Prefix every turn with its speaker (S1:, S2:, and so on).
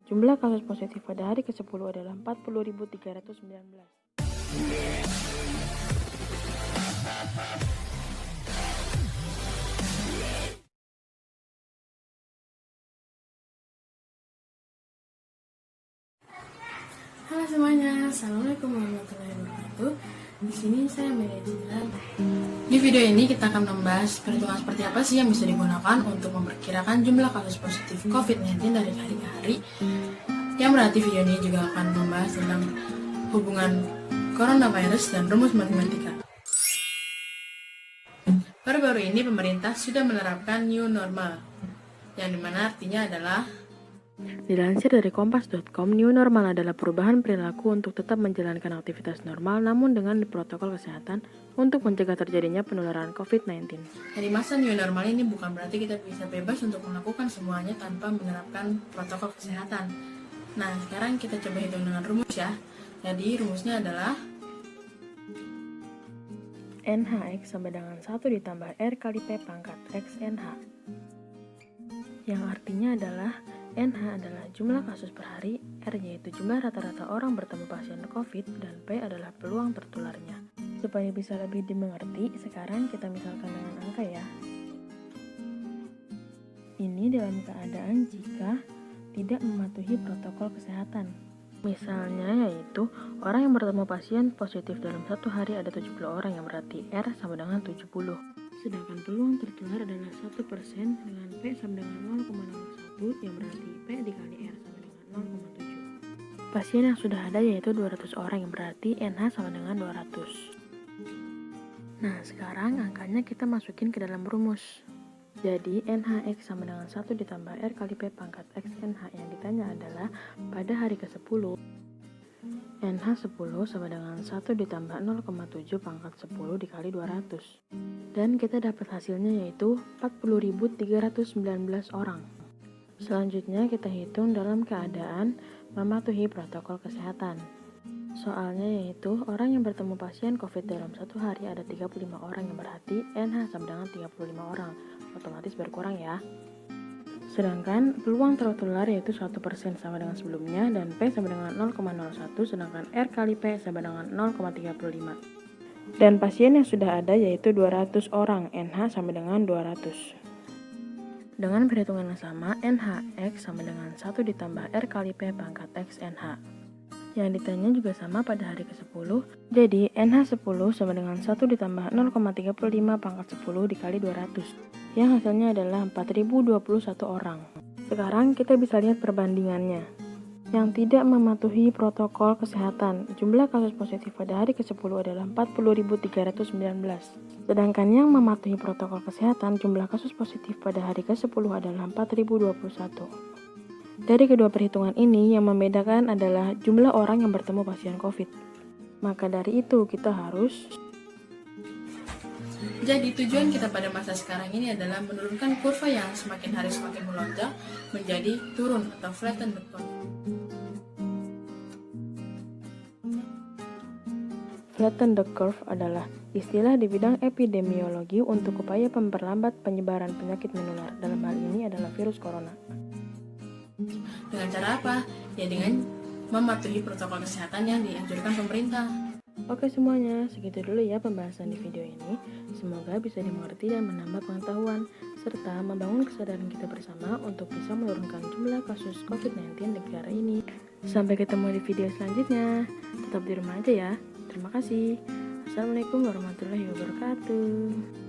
S1: Jumlah kasus positif pada hari ke-10 adalah 40.319.
S2: Halo semuanya, assalamualaikum warahmatullahi wabarakatuh. Di sini saya Media Jilan. Di video ini kita akan membahas perhitungan seperti apa sih yang bisa digunakan untuk memperkirakan jumlah kasus positif COVID-19 dari hari ke hari. Yang berarti video ini juga akan membahas tentang hubungan coronavirus dan rumus matematika. Baru-baru ini pemerintah sudah menerapkan new normal, yang dimana artinya adalah
S1: Dilansir dari kompas.com, new normal adalah perubahan perilaku untuk tetap menjalankan aktivitas normal namun dengan protokol kesehatan untuk mencegah terjadinya penularan COVID-19.
S2: Dari masa new normal ini bukan berarti kita bisa bebas untuk melakukan semuanya tanpa menerapkan protokol kesehatan. Nah, sekarang kita coba hitung dengan rumus ya. Jadi rumusnya adalah
S1: NHX sama dengan 1 ditambah R kali P pangkat X NH. Yang artinya adalah NH adalah jumlah kasus per hari, R yaitu jumlah rata-rata orang bertemu pasien COVID, dan P adalah peluang tertularnya. Supaya bisa lebih dimengerti, sekarang kita misalkan dengan angka ya. Ini dalam keadaan jika tidak mematuhi protokol kesehatan. Misalnya yaitu orang yang bertemu pasien positif dalam satu hari ada 70 orang, yang berarti R sama dengan 70. Sedangkan peluang tertular adalah 1% dengan P sama dengan 0,01, yang berarti P dikali R sama dengan 0,7. Pasien yang sudah ada yaitu 200 orang, yang berarti NH sama dengan 200. Nah, sekarang angkanya kita masukin ke dalam rumus. Jadi NHX sama dengan 1 ditambah R kali P pangkat X NH. Yang ditanya adalah pada hari ke-10 NH 10 sama dengan 1 ditambah 0,7 pangkat 10 dikali 200. Dan kita dapat hasilnya yaitu 40.319 orang. Selanjutnya kita hitung dalam keadaan mematuhi protokol kesehatan. Soalnya yaitu orang yang bertemu pasien COVID dalam satu hari ada 35 orang, yang berarti NH sama dengan 35 orang. Otomatis berkurang ya. Sedangkan peluang tertular yaitu 1% sama dengan sebelumnya, dan P sama dengan 0,01, sedangkan R kali P sama dengan 0,35. Dan pasien yang sudah ada yaitu 200 orang, NH sama dengan 200. Dengan perhitungan yang sama, NHX sama dengan 1 ditambah R kali P pangkat X NH. Yang ditanya juga sama pada hari ke-10, jadi NH 10 sama dengan 1 ditambah 0,35 pangkat 10 dikali 200, yang hasilnya adalah 4.021 orang. Sekarang kita bisa lihat perbandingannya. Yang tidak mematuhi protokol kesehatan, jumlah kasus positif pada hari ke-10 adalah 40.319. Sedangkan yang mematuhi protokol kesehatan, jumlah kasus positif pada hari ke-10 adalah 4.021. Dari kedua perhitungan ini, yang membedakan adalah jumlah orang yang bertemu pasien COVID. Maka dari itu, kita harus...
S2: Jadi tujuan kita pada masa sekarang ini adalah menurunkan kurva yang semakin hari semakin melonjak menjadi turun atau flatten the curve.
S1: Flatten the curve adalah istilah di bidang epidemiologi untuk upaya memperlambat penyebaran penyakit menular. Dalam hal ini adalah virus corona.
S2: Dengan cara apa? Ya dengan mematuhi protokol kesehatan yang dianjurkan pemerintah.
S1: Oke semuanya, segitu dulu ya pembahasan di video ini. Semoga bisa dimengerti dan menambah pengetahuan, serta membangun kesadaran kita bersama untuk bisa menurunkan jumlah kasus COVID-19 di negara ini. Sampai ketemu di video selanjutnya. Tetap di rumah aja ya. Terima kasih. Assalamualaikum warahmatullahi wabarakatuh.